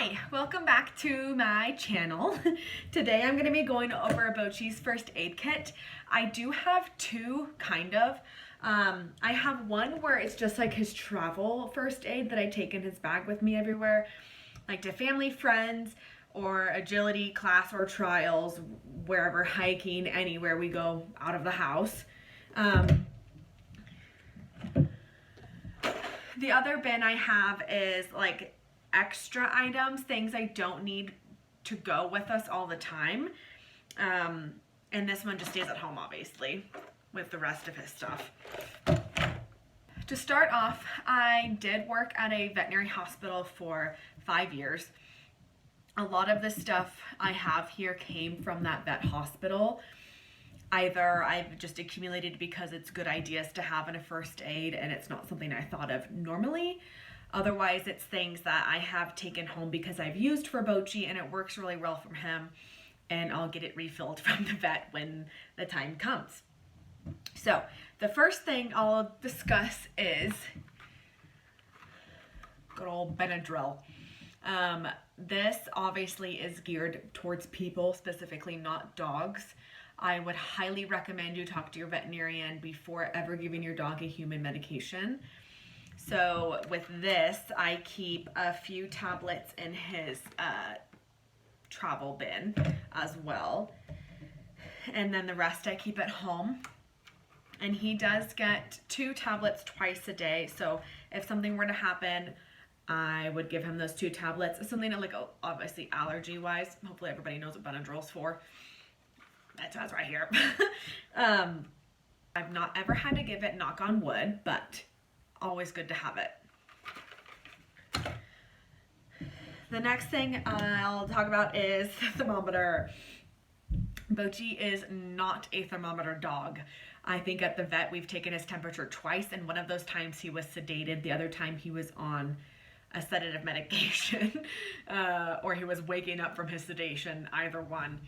Hi, welcome back to my channel. Today I'm going to be going over Bochy's first aid kit. I do have two, kind of. I have one where it's just like his travel first aid that I take in his bag with me everywhere, like to family, friends, or agility class or trials, wherever, hiking, anywhere we go out of the house. The other bin I have is like extra items, things I don't need to go with us all the time. And this one just stays at home, obviously, with the rest of his stuff. To start off, I did work at a veterinary hospital for 5 years. A lot of the stuff I have here came from that vet hospital. Either I've just accumulated because it's good ideas to have in a first aid and it's not something I thought of normally. Otherwise, it's things that I have taken home because I've used for Bochy and it works really well for him, and I'll get it refilled from the vet when the time comes. So the first thing I'll discuss is good old Benadryl. This obviously is geared towards people, specifically not dogs. I would highly recommend you talk to your veterinarian before ever giving your dog a human medication. So with this, I keep a few tablets in his travel bin as well. And then the rest I keep at home. And he does get 2 tablets twice a day. So if something were to happen, I would give him those 2 tablets. It's something like, obviously allergy-wise. Hopefully everybody knows what Benadryl's for. That's right here. I've not ever had to give it, knock on wood, but always good to have it. The next thing I'll talk about is the thermometer. Bochy is not a thermometer dog. I think at the vet we've taken his temperature twice, and one of those times he was sedated. The other time he was on a sedative medication or he was waking up from his sedation, either one.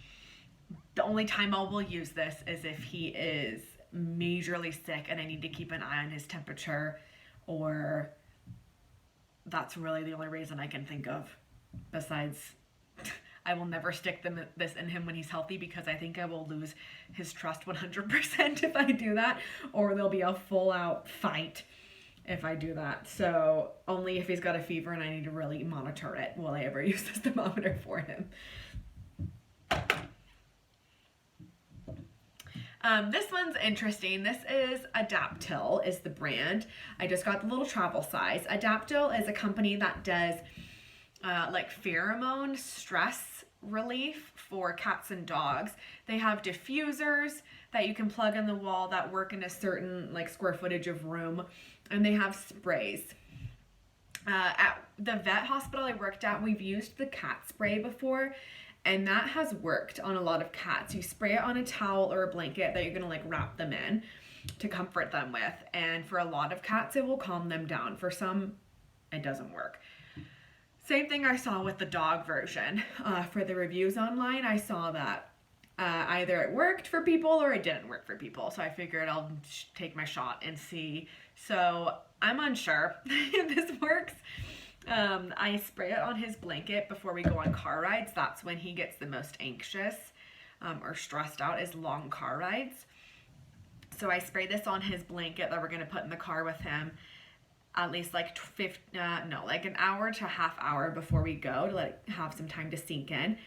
The only time I will use this is if he is majorly sick and I need to keep an eye on his temperature, or that's really the only reason I can think of. Besides, I will never stick this in him when he's healthy because I think I will lose his trust 100% if I do that, or there'll be a full out fight if I do that. So only if he's got a fever and I need to really monitor it will I ever use this thermometer for him. This one's interesting. This is Adaptil is the brand. I just got the little travel size. Adaptil is a company that does like pheromone stress relief for cats and dogs. They have diffusers that you can plug in the wall that work in a certain like square footage of room, and they have sprays. At the vet hospital I worked at, we've used the cat spray before, and that has worked on a lot of cats. You spray it on a towel or a blanket that you're gonna like wrap them in to comfort them with. And for a lot of cats, it will calm them down. For some, it doesn't work. Same thing I saw with the dog version. For the reviews online, I saw that either it worked for people or it didn't work for people. So I figured I'll take my shot and see. So I'm unsure if this works. I spray it on his blanket before we go on car rides. That's when he gets the most anxious or stressed out, is long car rides. So I spray this on his blanket that we're going to put in the car with him at least like like an hour to half hour before we go, to like have some time to sink in.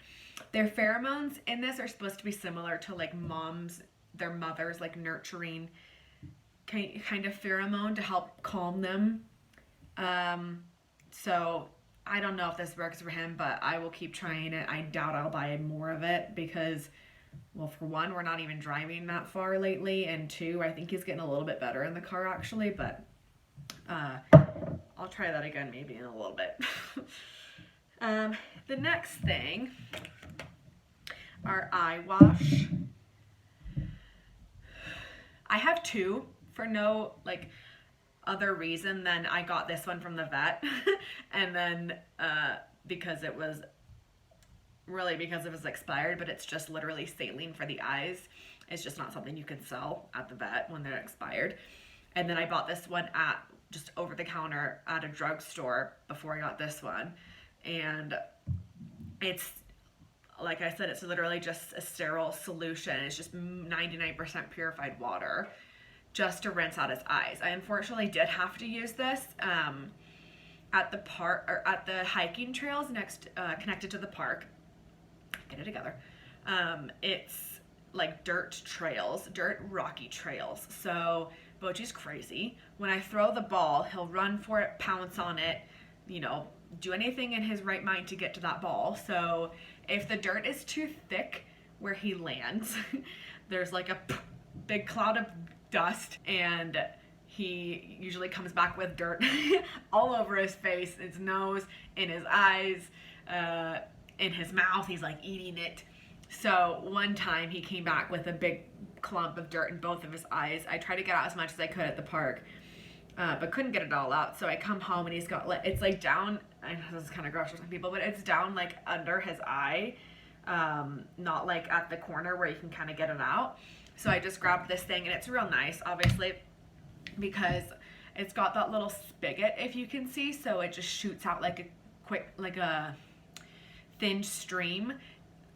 Their pheromones in this are supposed to be similar to like their mothers, like nurturing kind of pheromone to help calm them. So I don't know if this works for him, but I will keep trying it. I doubt I'll buy more of it because, well, for one, we're not even driving that far lately, and 2, I think he's getting a little bit better in the car actually, but I'll try that again maybe in a little bit. The next thing are eye wash. I have 2 for no like other reason than I got this one from the vet and then because it was expired, but it's just literally saline for the eyes. It's just not something you can sell at the vet when they're expired. And then I bought this one at just over the counter at a drugstore before I got this one. and it's, like I said, it's literally just a sterile solution. It's just 99% purified water just to rinse out his eyes. I unfortunately did have to use this at the park, or at the hiking trails next connected to the park. Get it together. It's like dirt trails, dirt rocky trails. So Bochy's crazy. When I throw the ball, he'll run for it, pounce on it, you know, do anything in his right mind to get to that ball. So if the dirt is too thick where he lands, there's like a big cloud of dust, and he usually comes back with dirt all over his face, his nose, in his eyes, in his mouth. He's like eating it. So one time he came back with a big clump of dirt in both of his eyes. I tried to get out as much as I could at the park, but couldn't get it all out. So I come home and he's got, it's like down, I know this is kind of gross for some people, but it's down like under his eye, not like at the corner where you can kind of get it out. So I just grabbed this thing, and it's real nice, obviously, because it's got that little spigot, if you can see, so it just shoots out like a quick, like a thin stream.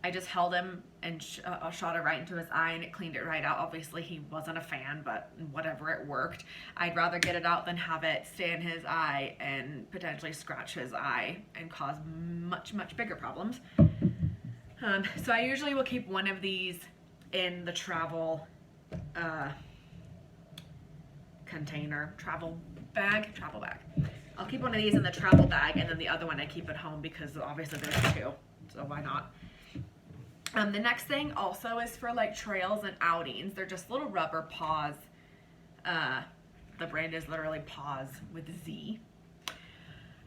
I just held him and shot it right into his eye, and it cleaned it right out. Obviously, he wasn't a fan, but whatever, it worked. I'd rather get it out than have it stay in his eye and potentially scratch his eye and cause much, much bigger problems. So I usually will keep one of these in the travel container, travel bag. I'll keep one of these in the travel bag, and then the other one I keep at home because obviously there's two, so why not? The next thing also is for like trails and outings. They're just little rubber paws. The brand is literally paws with a Z.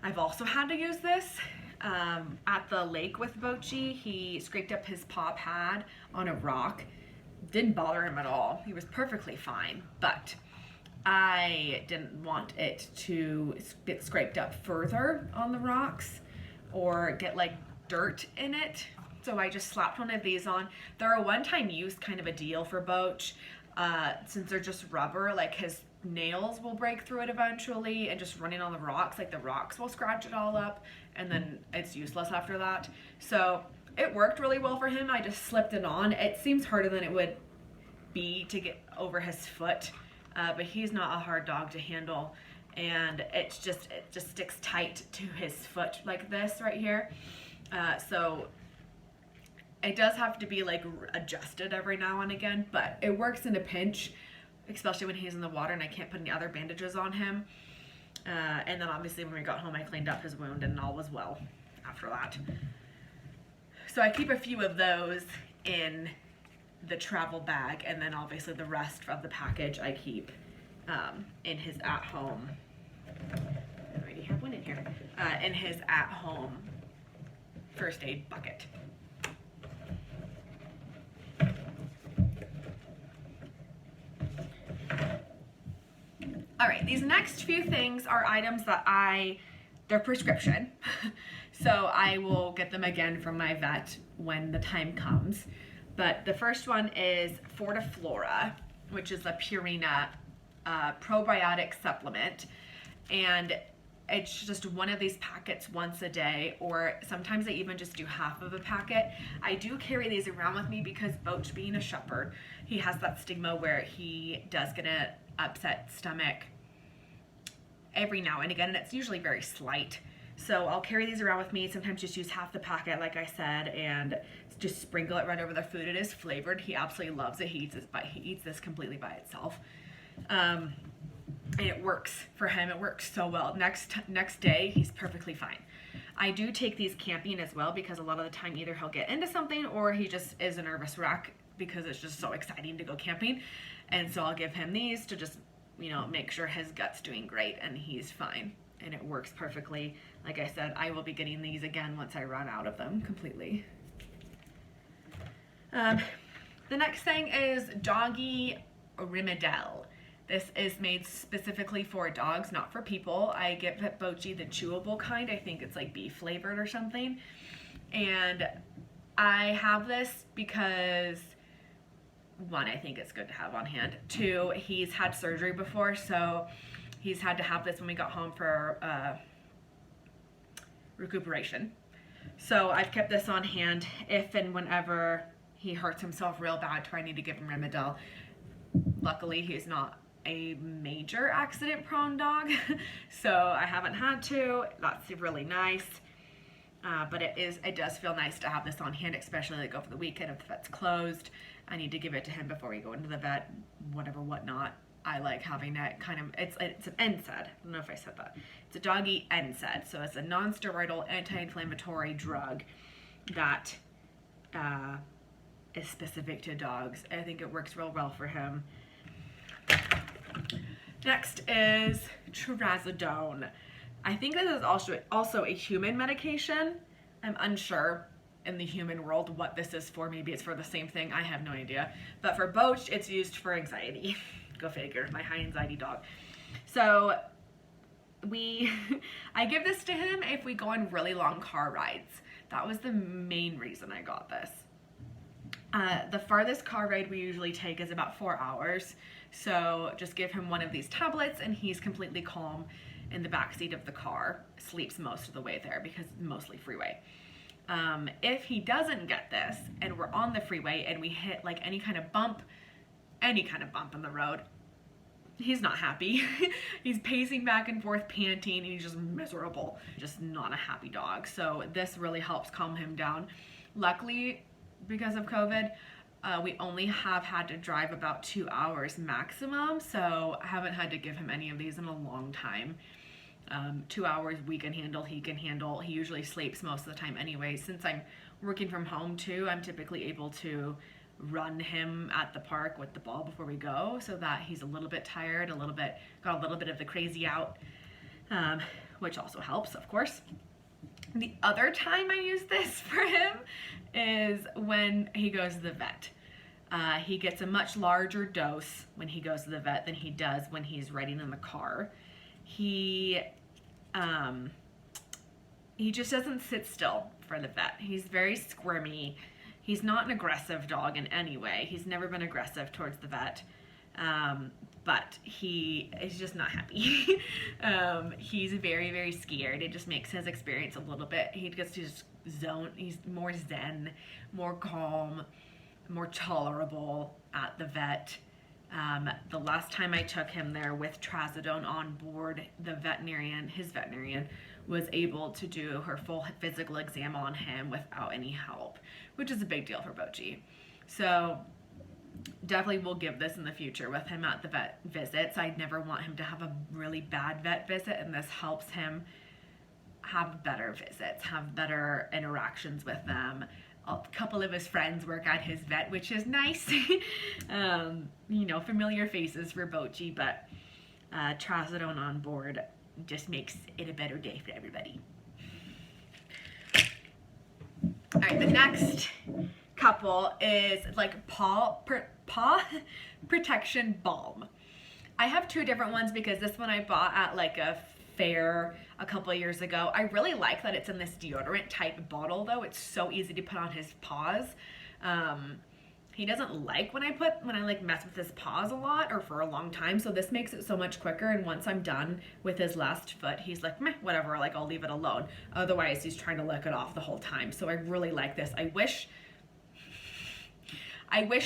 I've also had to use this at the lake with Bochy. He scraped up his paw pad on a rock. Didn't bother him at all. He was perfectly fine, but I didn't want it to get scraped up further on the rocks or get like dirt in it. So I just slapped one of these on. They're a one-time use kind of a deal for Boch. Since they're just rubber, like his nails will break through it eventually, and just running on the rocks, like the rocks will scratch it all up, and then it's useless after that. So it worked really well for him. I just slipped it on. It seems harder than it would be to get over his foot, but he's not a hard dog to handle, and it just sticks tight to his foot like this right here. So it does have to be like adjusted every now and again, but it works in a pinch, especially when he's in the water and I can't put any other bandages on him. And then obviously when we got home, I cleaned up his wound and all was well after that. So I keep a few of those in the travel bag, and then obviously the rest of the package I keep in his at-home. I already have one in here. In his at-home first aid bucket. All right, these next few things are items that they're prescription. So I will get them again from my vet when the time comes. But the first one is Fortiflora, which is a Purina probiotic supplement. And it's just one of these packets once a day, or sometimes I even just do half of a packet. I do carry these around with me because Boch, being a shepherd, he has that stigma where he does get an upset stomach every now and again, and it's usually very slight. So I'll carry these around with me, sometimes just use half the packet like I said, and just sprinkle it right over the food. It is flavored. He absolutely loves it. He eats this completely by itself. And it works for him. It works so well. Next day, he's perfectly fine. I do take these camping as well because a lot of the time either he'll get into something or he just is a nervous wreck because it's just so exciting to go camping. And so I'll give him these to just, you know, make sure his gut's doing great and he's fine. And it works perfectly. Like I said, I will be getting these again once I run out of them completely. The next thing is doggy Rimadyl. This is made specifically for dogs, not for people. I give Bochy the chewable kind. I think it's like beef flavored or something. And I have this because, one, I think it's good to have on hand. Two, he's had surgery before, so he's had to have this when we got home for recuperation. So I've kept this on hand if and whenever he hurts himself real bad to where I need to give him Rimadyl. Luckily, he's not a major accident prone dog, so I haven't had to. That's really nice. But it does feel nice to have this on hand, especially like over the weekend if the vet's closed. I need to give it to him before we go into the vet, whatnot. I like having it kind of, it's an NSAID. I don't know if I said that. It's a doggy NSAID. So it's a non-steroidal anti-inflammatory drug that is specific to dogs. I think it works real well for him. Next is Trazadone. I think this is also a human medication. I'm unsure in the human world what this is for. Maybe it's for the same thing. I have no idea. But for Bochy, it's used for anxiety. Go figure, my high anxiety dog. So I give this to him if we go on really long car rides. That was the main reason I got this. The farthest car ride we usually take is about 4 hours. So just give him one of these tablets and he's completely calm in the back seat of the car. Sleeps most of the way there because it's mostly freeway. If he doesn't get this and we're on the freeway and we hit like any kind of bump in the road, he's not happy. He's pacing back and forth, panting, and he's just miserable. Just not a happy dog. So this really helps calm him down. Luckily, because of COVID, we only have had to drive about 2 hours maximum, so I haven't had to give him any of these in a long time. 2 hours we can handle, he can handle. He usually sleeps most of the time anyway. Since I'm working from home too, I'm typically able to run him at the park with the ball before we go, so that he's a little bit tired, got a little bit of the crazy out, which also helps, of course. The other time I use this for him is when he goes to the vet. He gets a much larger dose when he goes to the vet than he does when he's riding in the car. He just doesn't sit still for the vet. He's very squirmy. He's not an aggressive dog in any way. He's never been aggressive towards the vet, but he is just not happy. He's very, very scared. It just makes his experience a little bit, he gets to just zone. He's more zen, more calm, more tolerable at the vet. The last time I took him there with Trazadone on board, his veterinarian was able to do her full physical exam on him without any help, which is a big deal for Bochy. So definitely will give this in the future with him at the vet visits. I never want him to have a really bad vet visit, and this helps him have better visits, have better interactions with them. A couple of his friends work at his vet, which is nice. Familiar faces for Bochy, but Trazadone on board just makes it a better day for everybody. All right, the next couple is like paw protection balm. I have two different ones because this one I bought at like a fair a couple of years ago. I really like that it's in this deodorant type bottle though. It's so easy to put on his paws. He doesn't like when I like mess with his paws a lot or for a long time, so this makes it so much quicker. And once I'm done with his last foot, he's like, meh, whatever, like I'll leave it alone. Otherwise he's trying to lick it off the whole time. So I really like this. I wish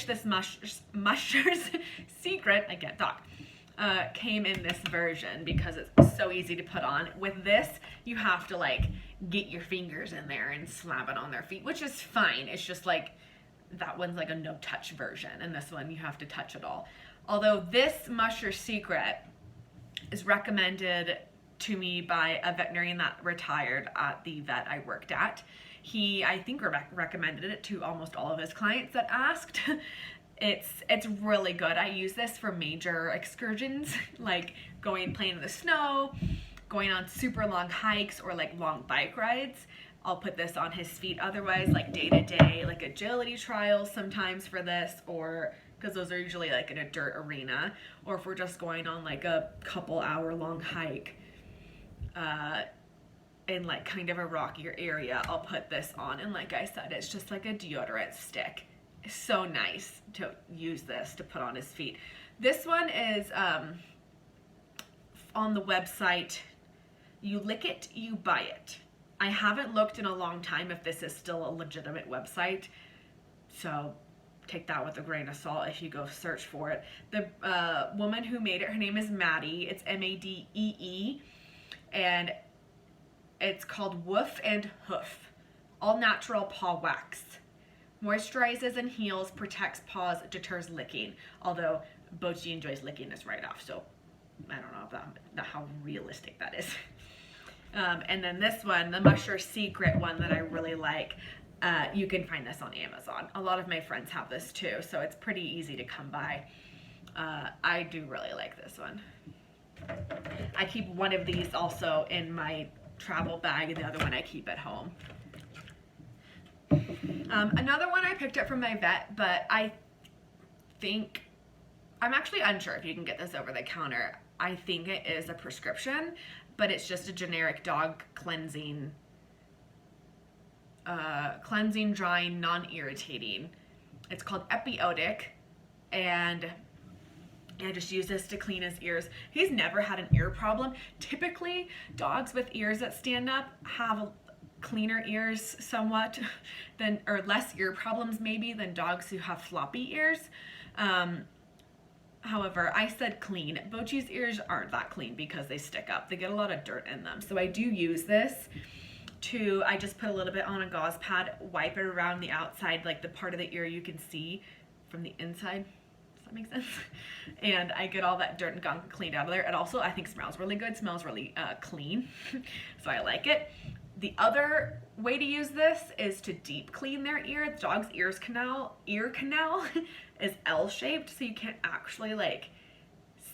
this Musher's Secret, I get dog, came in this version because it's so easy to put on. With this, you have to like get your fingers in there and slap it on their feet, which is fine. It's just like that one's like a no touch version, and this one you have to touch it all. Although this Musher's Secret is recommended to me by a veterinarian that retired at the vet I worked at. He, I think, recommended it to almost all of his clients that asked. It's really good. I use this for major excursions, like playing in the snow, going on super long hikes, or like long bike rides. I'll put this on his feet. Otherwise, like day-to-day, like agility trials sometimes for this, or because those are usually like in a dirt arena, or if we're just going on like a couple hour long hike in like kind of a rockier area, I'll put this on. And like I said, it's just like a deodorant stick. It's so nice to use this to put on his feet. This one is on the website, You Lick It, You Buy It. I haven't looked in a long time if this is still a legitimate website, so take that with a grain of salt if you go search for it. The woman who made it, her name is Matty. It's Maddee, and it's called Woof and Hoof, all natural paw wax. Moisturizes and heals, protects paws, deters licking. Although Bochy enjoys licking this right off, so I don't know if how realistic that is. And then this one, the Musher Secret one that I really like, you can find this on Amazon. A lot of my friends have this too, so it's pretty easy to come by. I do really like this one. I keep one of these also in my travel bag, and the other one I keep at home. Another one I picked up from my vet, but I think, I'm actually unsure if you can get this over the counter. I think it is a prescription, but it's just a generic dog cleansing, drying, non-irritating. It's called Epiodic, and I just use this to clean his ears. He's never had an ear problem. Typically, dogs with ears that stand up have cleaner ears somewhat than, or less ear problems maybe, than dogs who have floppy ears. However, I said clean. Bochy's ears aren't that clean because they stick up. They get a lot of dirt in them. So I do use this to, I just put a little bit on a gauze pad, wipe it around the outside, like the part of the ear you can see from the inside. Does that make sense? And I get all that dirt and gunk cleaned out of there. It also, I think, smells really good, smells really clean. So I like it. The other way to use this is to deep clean their ear. The dog's ear canal is L-shaped, so you can't actually like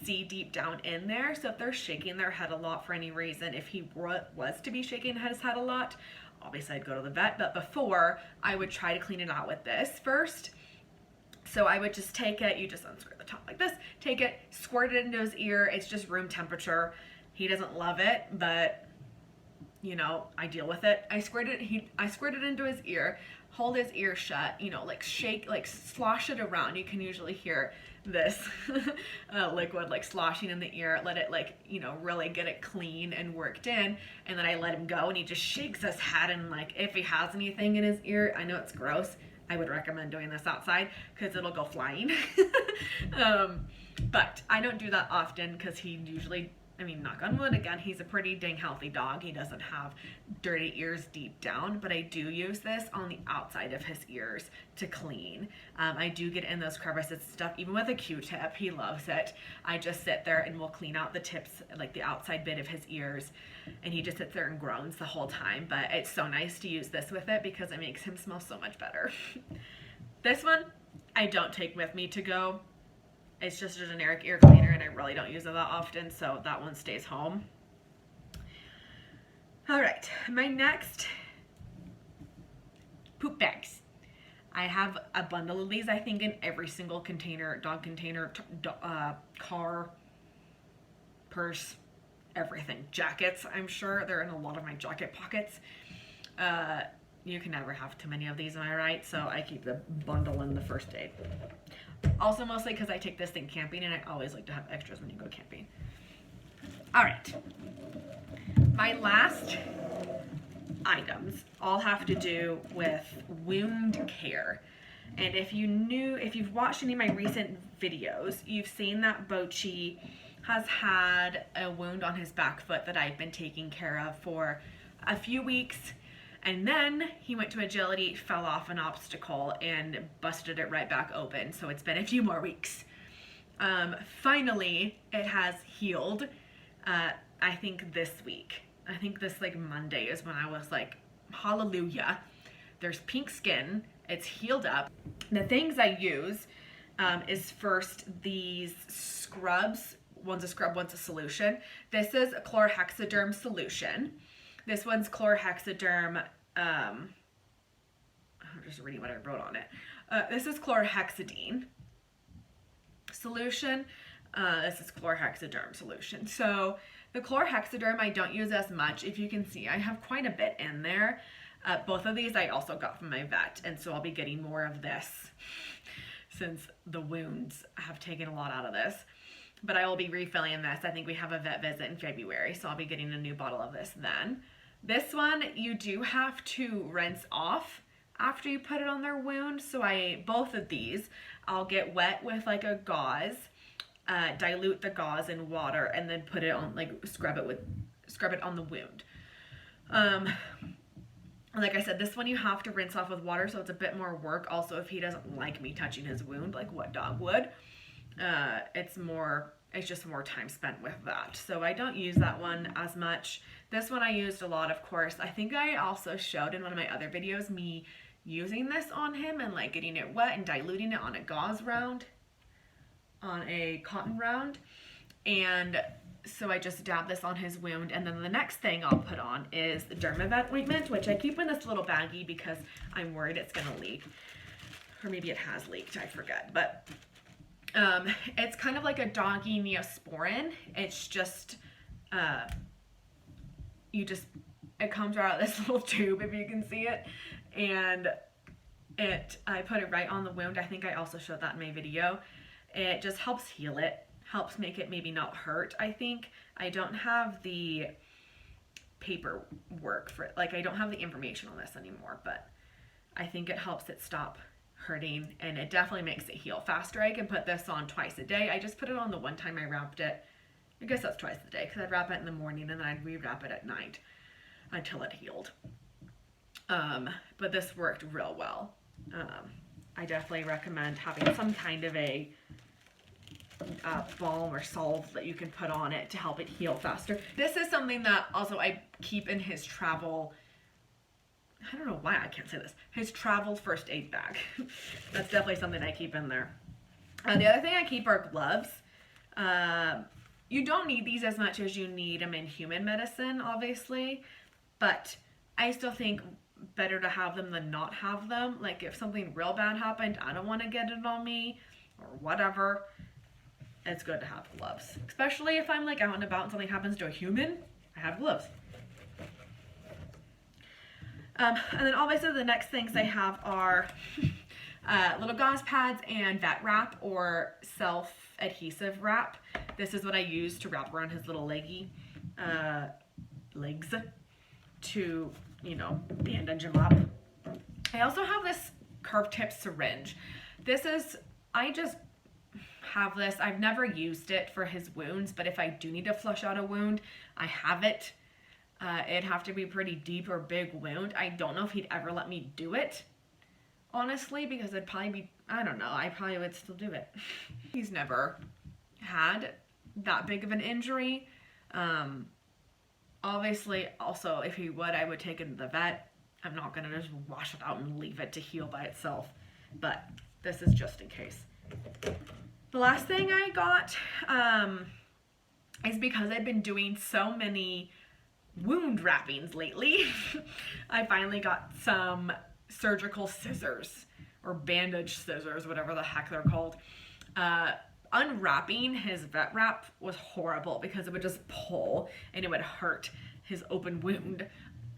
see deep down in there. So if they're shaking their head a lot for any reason, if he was to be shaking his head a lot, obviously I'd go to the vet, but before I would try to clean it out with this first. So I would just take it, you just unscrew the top like this, take it, squirt it into his ear. It's just room temperature. He doesn't love it, but you know, I deal with it. I squirt it into his ear, hold his ear shut, you know, like shake, like slosh it around. You can usually hear this liquid like sloshing in the ear. Let it like, you know, really get it clean and worked in. And then I let him go and he just shakes his head, and like if he has anything in his ear, I know it's gross, I would recommend doing this outside because it'll go flying. But I don't do that often because he usually, I mean, knock on wood again, he's a pretty dang healthy dog. He doesn't have dirty ears deep down, but I do use this on the outside of his ears to clean. I do get in those crevices and stuff, even with a Q-tip. He loves it. I just sit there and we'll clean out the tips, like the outside bit of his ears, and he just sits there and groans the whole time. But it's so nice to use this with it because it makes him smell so much better. This one, I don't take with me to go. It's just a generic ear cleaner, and I really don't use it that often, so that one stays home. All right, my next, poop bags. I have a bundle of these, I think, in every single container, dog container, car, purse, everything. Jackets, I'm sure. They're in a lot of my jacket pockets. You can never have too many of these, am I right? So I keep the bundle in the first aid. Also, mostly because I take this thing camping, and I always like to have extras when you go camping. All right. My last items all have to do with wound care. And if you've watched any of my recent videos, you've seen that Bochy has had a wound on his back foot that I've been taking care of for a few weeks. And then he went to agility, fell off an obstacle, and busted it right back open. So it's been a few more weeks. Finally, it has healed, I think this week. I think this like Monday is when I was like, hallelujah. There's pink skin. It's healed up. The things I use is first these scrubs. One's a scrub, one's a solution. This is a chlorhexaderm solution. This one's chlorhexaderm, I'm just reading what I wrote on it. This is chlorhexidine solution. This is chlorhexaderm solution. So the chlorhexaderm I don't use as much. If you can see, I have quite a bit in there. Both of these I also got from my vet, and so I'll be getting more of this since the wounds have taken a lot out of this. But I will be refilling this. I think we have a vet visit in February, so I'll be getting a new bottle of this then. This one you do have to rinse off after you put it on their wound. So both of these, I'll get wet with like a gauze, dilute the gauze in water, and then put it on, like scrub it on the wound. Like I said, this one you have to rinse off with water, so it's a bit more work. Also, if he doesn't like me touching his wound, like what dog would, it's just more time spent with that. So I don't use that one as much. This one I used a lot, of course. I think I also showed in one of my other videos me using this on him and like getting it wet and diluting it on a gauze round, on a cotton round. And so I just dab this on his wound, and then the next thing I'll put on is the Dermavet Ointment, which I keep in this little baggie because I'm worried it's gonna leak. Or maybe it has leaked, I forget. But it's kind of like a doggy Neosporin. It's just, it comes out of this little tube, if you can see it. And I put it right on the wound. I think I also showed that in my video. It just helps heal it. Helps make it maybe not hurt, I think. I don't have the paperwork for it. Like, I don't have the information on this anymore, but I think it helps it stop hurting, and it definitely makes it heal faster. I can put this on twice a day. I just put it on the one time I wrapped it. I guess that's twice a day, because I'd wrap it in the morning and then I'd rewrap it at night until it healed. But this worked real well. I definitely recommend having some kind of a balm or salve that you can put on it to help it heal faster. This is something that also I keep in his travel, I don't know why I can't say this, his travel first aid bag. That's definitely something I keep in there. The other thing I keep are gloves. You don't need these as much as you need them in human medicine, obviously, but I still think better to have them than not have them. Like, if something real bad happened, I don't want to get it on me or whatever. It's good to have gloves, especially if I'm like out and about and something happens to a human. I have gloves. And then obviously the next things I have are little gauze pads and vet wrap or self-adhesive wrap. This is what I use to wrap around his little legs to, you know, bandage him up. I also have this curved tip syringe. I just have this. I've never used it for his wounds, but if I do need to flush out a wound, I have it. It'd have to be a pretty deep or big wound. I don't know if he'd ever let me do it, honestly, because it'd probably be, I don't know, I probably would still do it. He's never had that big of an injury. Obviously, also, if he would, I would take it to the vet. I'm not gonna just wash it out and leave it to heal by itself, but this is just in case. The last thing I got is because I've been doing so many wound wrappings lately. I finally got some surgical scissors or bandage scissors, whatever the heck they're called. Unwrapping his vet wrap was horrible because it would just pull and it would hurt his open wound.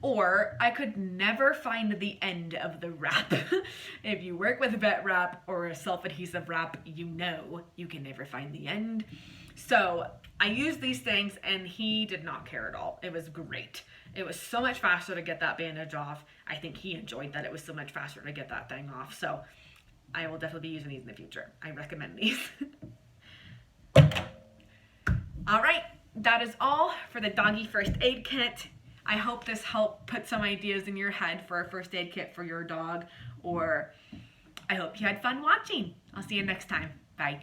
Or I could never find the end of the wrap. If you work with vet wrap or a self-adhesive wrap, you know you can never find the end. So I used these things and he did not care at all. It was great. It was so much faster to get that bandage off. I think he enjoyed that it was so much faster to get that thing off. So I will definitely be using these in the future. I recommend these. All right, that is all for the doggy first aid kit. I hope this helped put some ideas in your head for a first aid kit for your dog, or I hope you had fun watching. I'll see you next time. Bye.